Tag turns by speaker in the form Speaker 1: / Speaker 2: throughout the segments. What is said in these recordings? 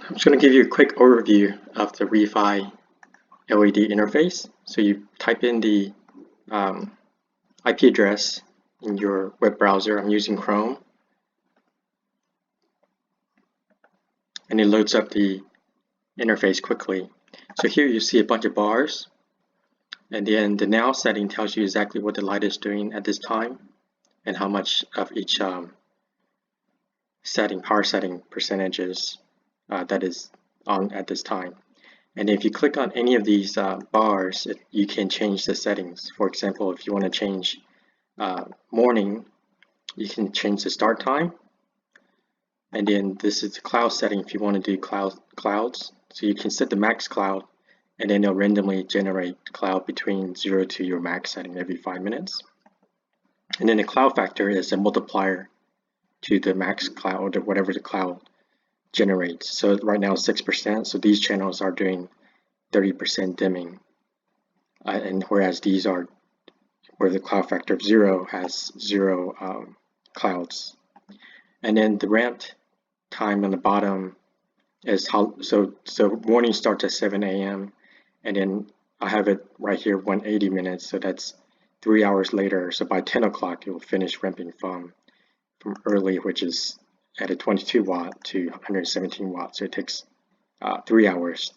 Speaker 1: I'm just going to give you a quick overview of the ReeFi LED interface. So you type in the IP address in your web browser. I'm using Chrome. And it loads up the interface quickly. So here you see a bunch of bars. And then the now setting tells you exactly what the light is doing at this time and how much of each power setting percentages that is on at this time. And if you click on any of these bars, you can change the settings. For example, if you want to change morning, you can change the start time. And then this is the cloud setting if you want to do clouds. So you can set the max cloud, and then it'll randomly generate cloud between 0 to your max setting every 5 minutes. And then the cloud factor is a multiplier to the max cloud or whatever the cloud generates. So right now it's 6%. So these channels are doing 30% dimming, and whereas these are where the cloud factor of 0 has 0 clouds. And then the ramped time on the bottom is so morning starts at 7 a.m. and then I have it right here 180 minutes, so that's 3 hours later. So by 10 o'clock it will finish ramping from early, which is at a 22 watt to 117 watts. So it takes 3 hours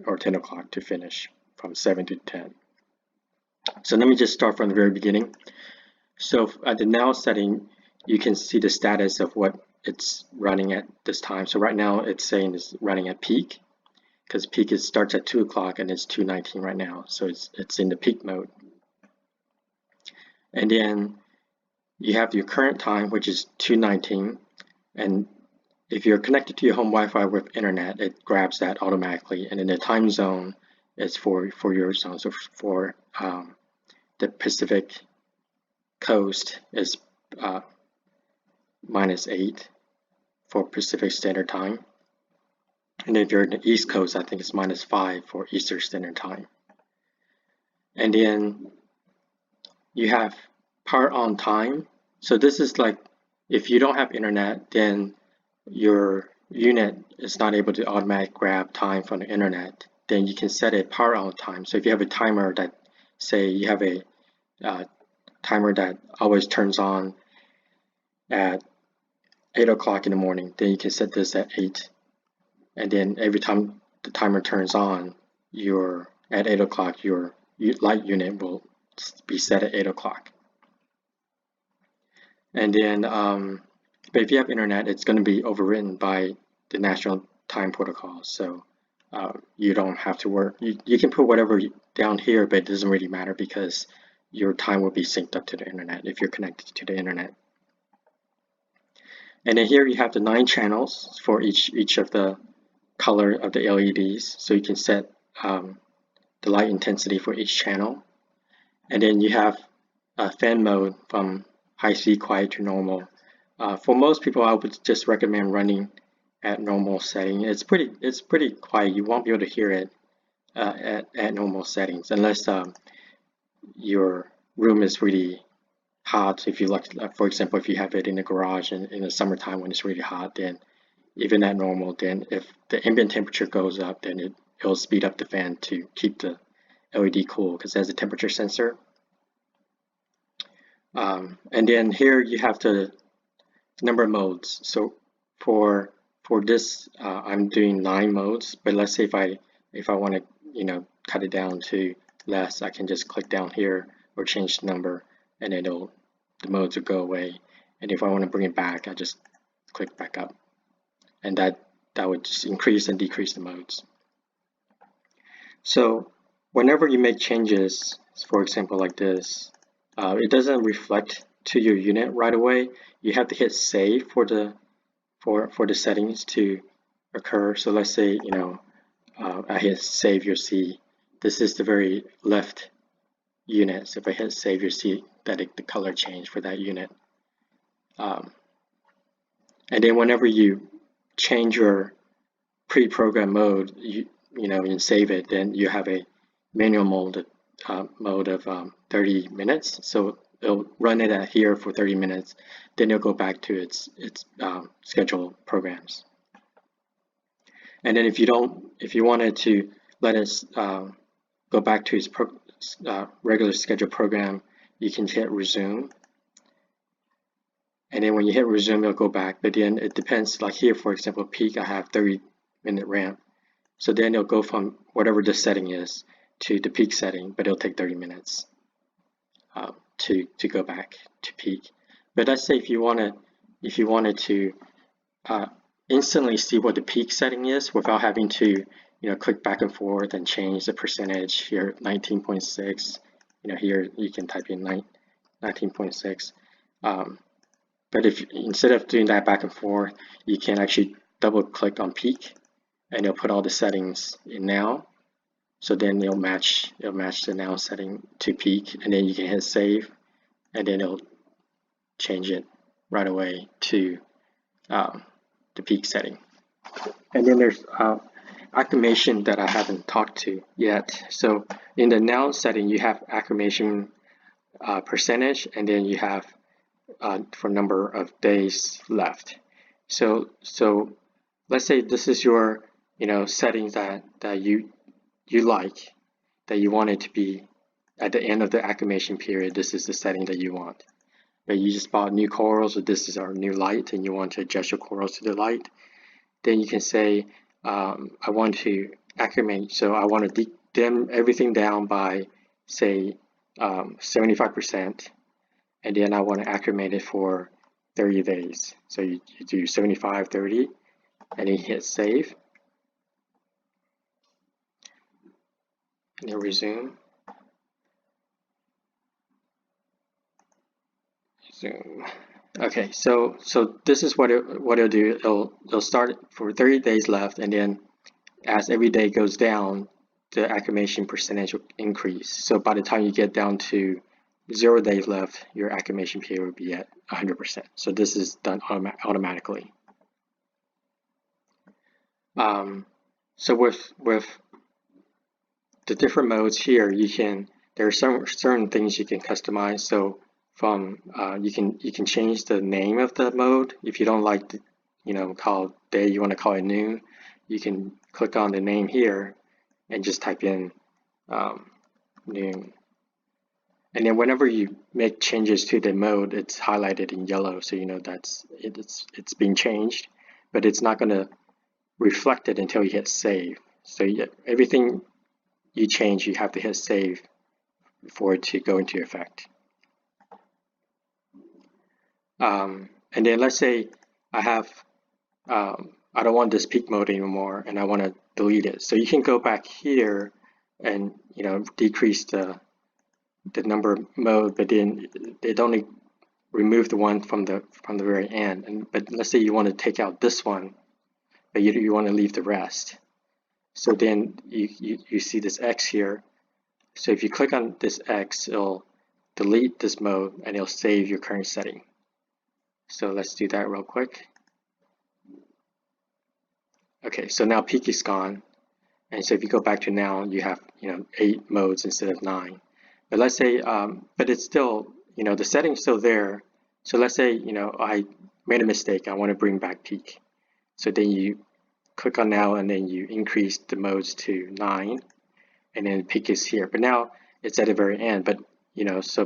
Speaker 1: or 10 o'clock to finish from 7 to 10. So let me just start from the very beginning. So at the now setting, you can see the status of what it's running at this time. So right now it's saying it's running at peak, because peak starts at 2 o'clock and it's 2:19 right now. So it's in the peak mode. And then you have your current time, which is 2:19. And if you're connected to your home Wi-Fi with internet, it grabs that automatically. And then the time zone is for your zone. So for the Pacific Coast is -8 for Pacific Standard Time. And if you're in the East Coast, I think it's -5 for Eastern Standard Time. And then you have power on time. So this is like, if you don't have internet, then your unit is not able to automatically grab time from the internet. Then you can set a power on time. So if you have a timer that, say you have a timer that always turns on at 8 o'clock in the morning, then you can set this at 8. And then every time the timer turns on, at 8 o'clock, your light unit will be set at 8 o'clock. And then, but if you have internet, it's going to be overwritten by the National Time Protocol. So you don't have to work. You can put whatever down here, but it doesn't really matter because your time will be synced up to the internet if you're connected to the internet. And then here you have the 9 channels for each of the color of the LEDs. So you can set the light intensity for each channel. And then you have fan mode from high speed quiet to normal. For most people, I would just recommend running at normal setting. It's pretty quiet. You won't be able to hear it at normal settings unless your room is really hot. If you like, for example, if you have it in the garage in the summertime when it's really hot, then even at normal, then if the ambient temperature goes up, then it'll speed up the fan to keep the LED cool because it has a temperature sensor. And then here you have the number of modes. So for this, I'm doing 9 modes. But let's say if I want to cut it down to less, I can just click down here or change the number, and the modes will go away. And if I want to bring it back, I just click back up, and that would just increase and decrease the modes. So whenever you make changes, for example like this, it doesn't reflect to your unit right away. You have to hit save for the settings to occur. So let's say I hit save, you'll see this is the very left unit. So if I hit save, you'll see that the color changed for that unit. And then whenever you change your pre-programmed mode, and save it, then you have a manual mode of 30 minutes. So it'll run it at here for 30 minutes, then it'll go back to its scheduled programs. And then if you wanted to let us go back to its regular scheduled program, you can hit resume. And then when you hit resume, it'll go back. But then it depends, like here, for example, peak, I have 30-minute ramp. So then it'll go from whatever the setting is to the peak setting, but it'll take 30 minutes to go back to peak. But let's say if you wanted to instantly see what the peak setting is without having to click back and forth and change the percentage here, 19.6. Here you can type in 19.6. But if instead of doing that back and forth, you can actually double click on peak, and it'll put all the settings in now. So then it'll match the now setting to peak, and then you can hit save, and then it'll change it right away to the peak setting. And then there's acclimation that I haven't talked to yet. So in the now setting, you have acclimation percentage, and then you have for number of days left. So let's say this is your settings that you like, that you want it to be at the end of the acclimation period. This is the setting that you want. But you just bought new corals, or this is our new light, and you want to adjust your corals to the light. Then you can say I want to acclimate, so I want to dim everything down by say 75%, and then I want to acclimate it for 30 days. So you do 75, 30, and then hit save, and then resume. Okay, so this is what it'll do. It'll start for 30 days left, and then as every day goes down, the acclimation percentage will increase. So by the time you get down to 0 days left, your acclimation period will be at 100%. So this is done automatically. So with the different modes here, there are certain things you can customize. So from you can change the name of the mode. If you don't like the, call day, you want to call it noon, you can click on the name here and just type in noon. And then whenever you make changes to the mode, it's highlighted in yellow, so it's being changed, but it's not going to reflect it until you hit save. So everything you change, you have to hit save for it to go into effect. And then let's say I have I don't want this peak mode anymore, and I want to delete it. So you can go back here and decrease the number mode, but then it only remove the one from the very end. But let's say you want to take out this one, but you want to leave the rest. So then you see this X here. So if you click on this X, it'll delete this mode and it'll save your current setting. So let's do that real quick. Okay, so now peak is gone, and so if you go back to now, you have 8 modes instead of 9. But let's say, but it's still the setting's still there. So let's say I made a mistake. I want to bring back peak. So then you click on now, and then you increase the modes to 9, and then peak is here. But now it's at the very end. But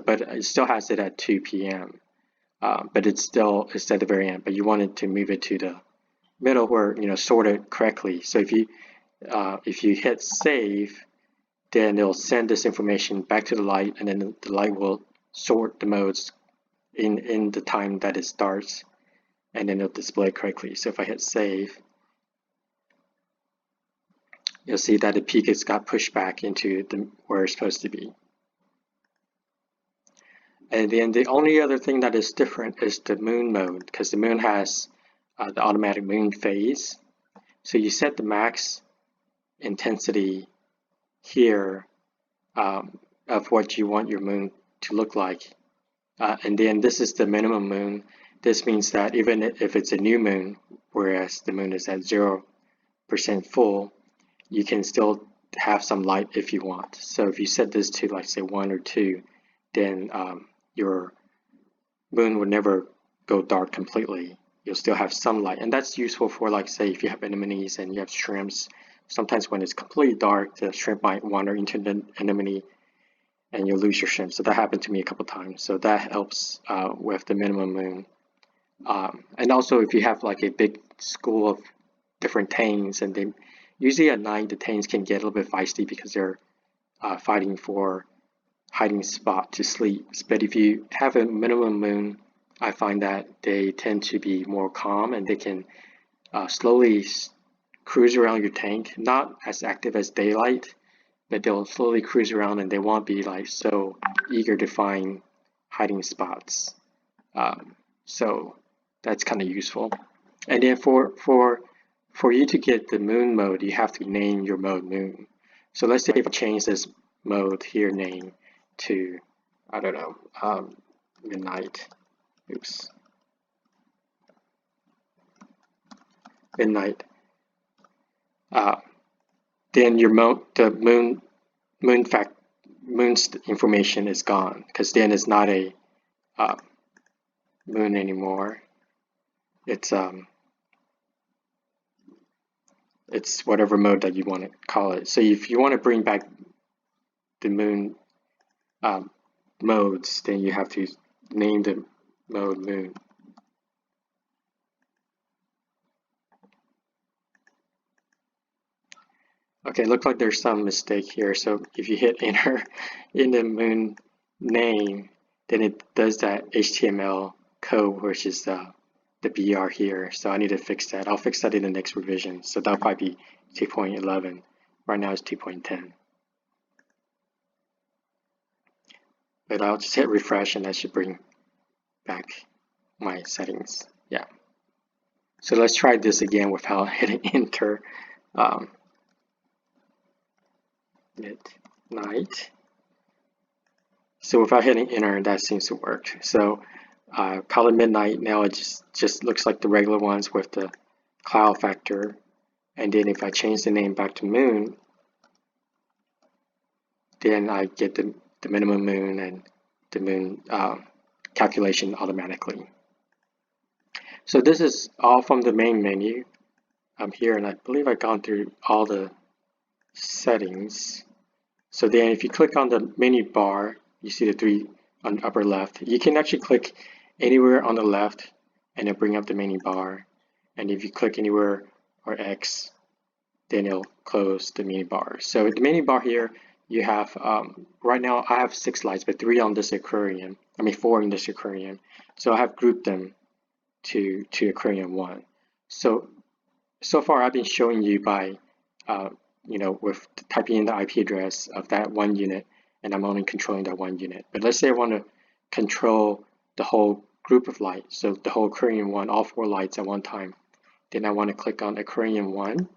Speaker 1: but it still has it at 2 p.m. But it's at the very end. But you wanted to move it to the middle where sorted correctly. So if you hit save, then it'll send this information back to the light, and then the light will sort the modes in the time that it starts, and then it'll display it correctly. So if I hit save, you'll see that the peak has got pushed back into where it's supposed to be. And then the only other thing that is different is the moon mode, because the moon has the automatic moon phase. So you set the max intensity here of what you want your moon to look like, and then this is the minimum moon. This means that even if it's a new moon, whereas the moon is at 0% full, you can still have some light if you want. So if you set this to, like, say 1 or 2, then your moon would never go dark completely. you'll still have some light, and that's useful for, like, say if you have anemones and you have shrimps. Sometimes when it's completely dark, the shrimp might wander into the anemone and you'll lose your shrimp. So that happened to me a couple times. So that helps with the minimum moon. And also if you have like a big school of different tanes, and they usually at night the tanes can get a little bit feisty because they're fighting for hiding spot to sleep. But if you have a minimum moon, I find that they tend to be more calm and they can slowly cruise around your tank, not as active as daylight, but they'll slowly cruise around and they won't be like so eager to find hiding spots. So that's kind of useful. And then for you to get the moon mode, you have to name your mode moon. So let's say if I change this mode here name to, I don't know, midnight. Oops. Midnight. Then your the moon's information is gone, because then it's not a moon anymore. It's whatever mode that you want to call it. So if you want to bring back the moon modes, then you have to name the mode moon. Okay, looks like there's some mistake here. So if you hit enter in the moon name, then it does that HTML code, which is the BR here. So I need to fix that. I'll fix that in the next revision. So that'll probably be 2.11. Right now it's 2.10. But I'll just hit refresh and that should bring back my settings. Yeah. So let's try this again without hitting enter. Midnight. So without hitting enter, that seems to work. So call it midnight. Now it just looks like the regular ones with the cloud factor. And then if I change the name back to moon, then I get the minimum moon and the moon calculation automatically. So this is all from the main menu. I'm here, and I believe I've gone through all the settings. So then if you click on the menu bar, you see the three on the upper left. You can actually click anywhere on the left and it'll bring up the menu bar. And if you click anywhere or X, then it'll close the menu bar. So the menu bar here, you have, right now I have 6 lights, but 3 on this aquarium. I mean 4 in this aquarium. So I have grouped them to aquarium 1. So far I've been showing you by with typing in the IP address of that one unit, and I'm only controlling that one unit. But let's say I want to control the whole group of lights, so the whole aquarium 1, all 4 lights at one time. Then I want to click on aquarium 1,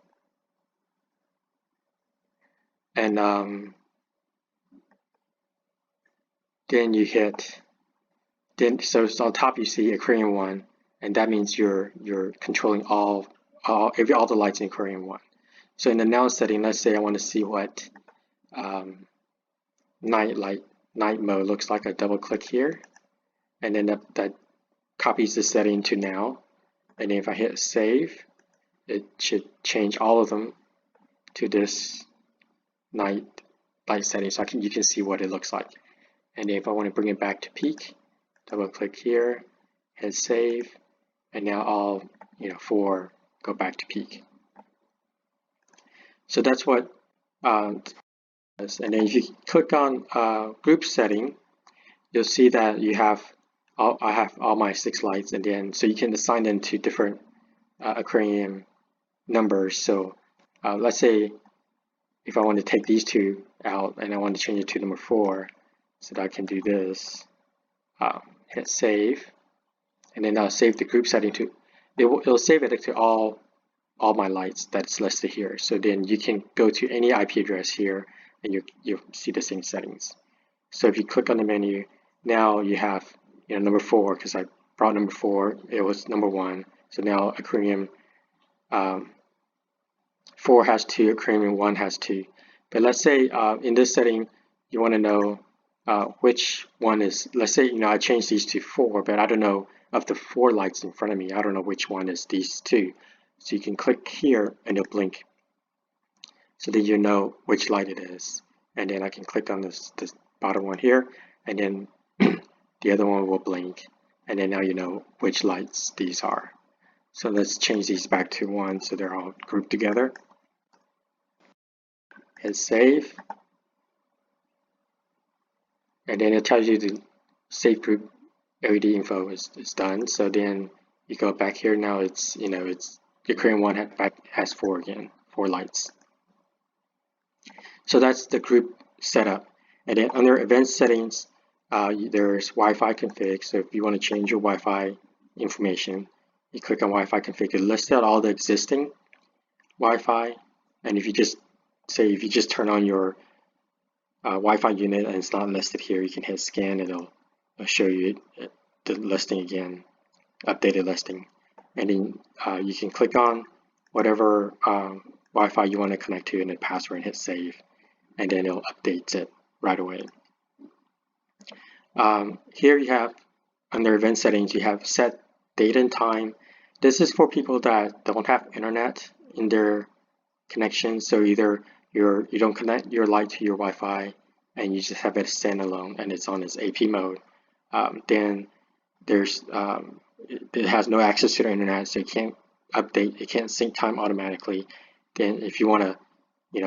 Speaker 1: and then you hit, so on top you see aquarium 1, and that means you're controlling all the lights in aquarium 1. So in the now setting, let's say I want to see what night mode looks like. I double click here, and then that copies the setting to now. And if I hit save, it should change all of them to this night light setting, so you can see what it looks like. And if I want to bring it back to peak, double click here, hit save, and now all 4 go back to peak. So that's what is. And then if you click on group setting, you'll see that I have all my 6 lights, and then so you can assign them to different aquarium numbers. So let's say if I want to take these 2 out and I want to change it to number 4, so that I can do this, hit save, and then I'll save the group setting to, it'll save it to all my lights that's listed here. So then you can go to any IP address here and you'll see the same settings. So if you click on the menu, now you have number 4, because I brought number 4, it was number 1. So now aquarium 4 has 2, aquarium 1 has 2. But let's say in this setting you want to know which one is, let's say I changed these to 4, but I don't know of the 4 lights in front of me. I don't know which one is these 2. So you can click here and it'll blink, so that you know which light it is. And then I can click on this bottom one here, and then the other one will blink, and then now you know which lights these are. So let's change these back to 1 so they're all grouped together. Hit save, and then it tells you the save group LED info is done. So then you go back here. Now it's the current one has 4 again, 4 lights. So that's the group setup. And then under advanced settings, there's Wi-Fi config. So if you want to change your Wi-Fi information, you click on Wi-Fi config. It lists out all the existing Wi-Fi. And if you just turn on your Wi-Fi unit and it's not listed here, you can hit scan. It'll show you the listing again, updated listing. And then you can click on whatever Wi-Fi you want to connect to and the password and hit save, and then it'll update it right away. Here you have, under event settings, you have set date and time. This is for people that don't have internet in their connection. So either you don't connect your light to your Wi-Fi and you just have it standalone and it's on its AP mode. Then there's it has no access to the internet, so it can't update, it can't sync time automatically. Then if you want to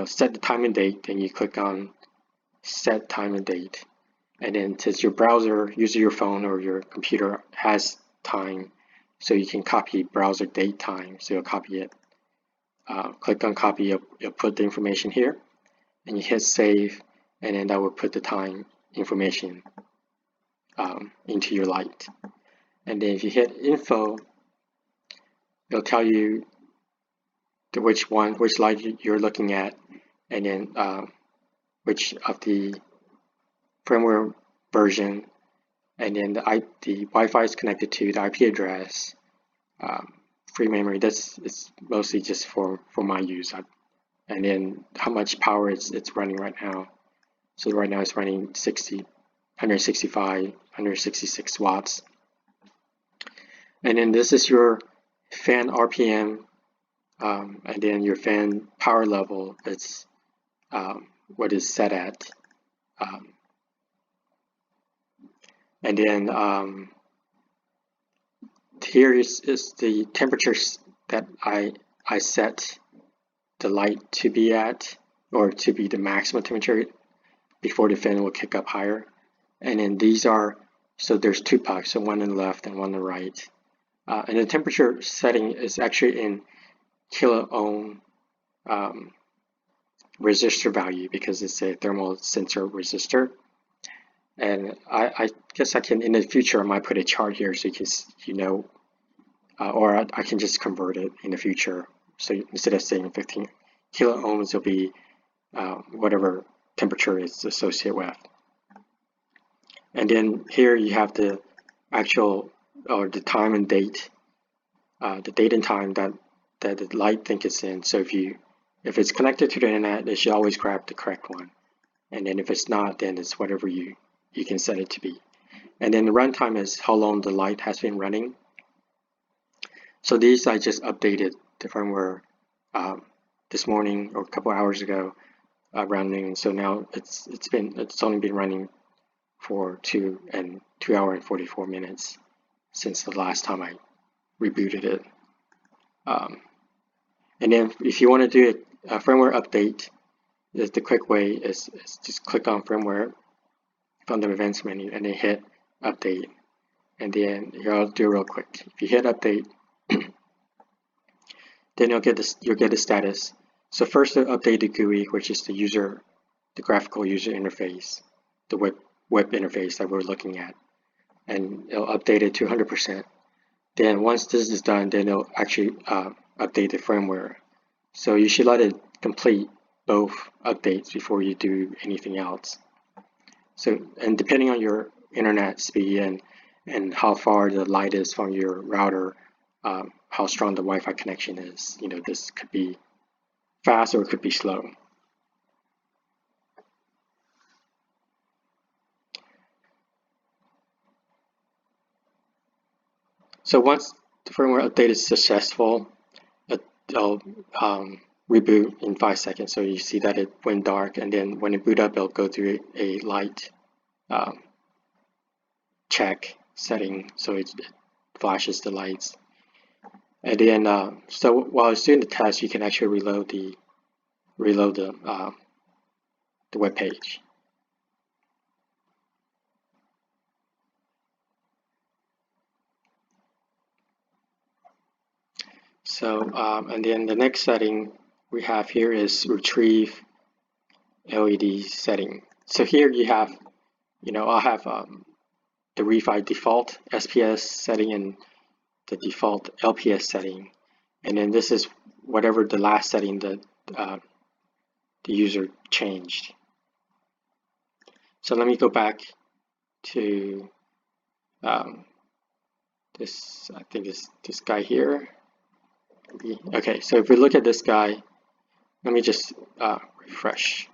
Speaker 1: set the time and date, then you click on set time and date. And then since your browser, usually your phone or your computer, has time, so you can copy browser date time. So you'll copy it. Click on copy, you'll put the information here, and you hit save, and then that will put the time information into your light. And then if you hit info, it'll tell you which light you're looking at, and then which of the firmware version, and then the Wi-Fi is connected to, the IP address, free memory. It's mostly just for my use, and then how much power it's running right now. So right now it's running 166 watts. And then this is your fan RPM, and then your fan power level. It's what is set at. And then here is the temperatures that I set the light to be at, or to be the maximum temperature before the fan will kick up higher. And then these are, so there's 2 pucks, so one on the left and one on the right. And the temperature setting is actually in kilo ohm resistor value, because it's a thermal sensor resistor. And I guess I can, in the future, I might put a chart here so or I can just convert it in the future. So instead of saying 15 kilo ohms, it'll be whatever temperature it's associated with. And then here you have the actual, or the time and date, the date and time that the light think it's in. So if it's connected to the internet, it should always grab the correct one. And then if it's not, then it's whatever you can set it to be. And then the runtime is how long the light has been running. So these I just updated the firmware this morning or a couple hours ago around noon. So now it's only been running for 2 hours and 44 minutes since the last time I rebooted it. And then if you want to do a firmware update, the quick way is just click on firmware from the events menu and then hit update. And then here, I'll do it real quick. If you hit update, then you'll get the status. So first, it'll update the GUI, which is the graphical user interface, the web interface that we're looking at, and it'll update it to 100%. Then once this is done, then it'll actually update the firmware. So you should let it complete both updates before you do anything else. So, and depending on your internet speed and how far the light is from your router, how strong the Wi-Fi connection is, this could be fast or it could be slow. So once the firmware update is successful, it'll reboot in 5 seconds. So you see that it went dark, and then when it boot up, it'll go through a light check setting, so it flashes the lights. And then so while it's doing the test, you can actually reload the web page. So and then the next setting we have here is retrieve LED setting. So here you have, I'll have the ReeFi default SPS setting and the default LPS setting, and then this is whatever the last setting that the user changed. So let me go back to this. I think this guy here. Okay, so if we look at this guy, let me just refresh.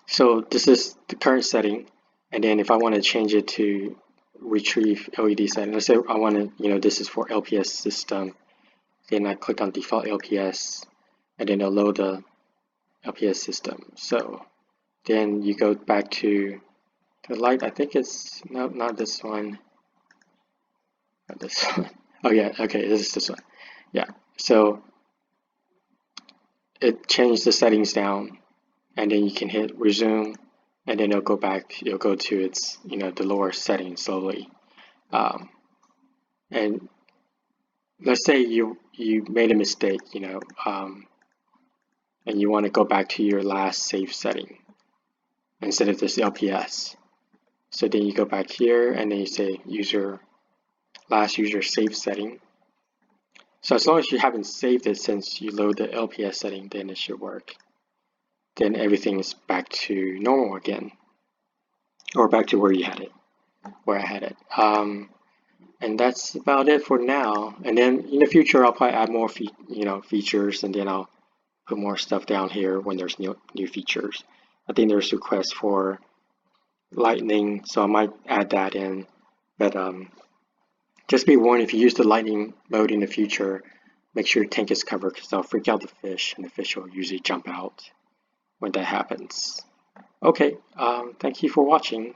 Speaker 1: So this is the current setting, and then if I want to change it to retrieve LED setting, let's say I want to, this is for LPS system, then I click on default LPS, and then it'll load the LPS system. So then you go back to the light. I think it's not this one. Not this one. Oh yeah, okay, this is this one. Yeah. So it changed the settings down, and then you can hit resume, and then it'll go back. It'll go to its the lower settings slowly. And let's say you made a mistake, and you want to go back to your last save setting instead of this LPS. So then you go back here, and then you say last user save setting. So as long as you haven't saved it since you load the LPS setting, then it should work. Then everything is back to normal again, or back to where you had it, where I had it. And that's about it for now. And then in the future, I'll probably add more features, and then I'll put more stuff down here when there's new features. I think there's requests for lightning, so I might add that in. But just be warned, if you use the lightning mode in the future, make sure your tank is covered, because that'll freak out the fish, and the fish will usually jump out when that happens. Okay, thank you for watching.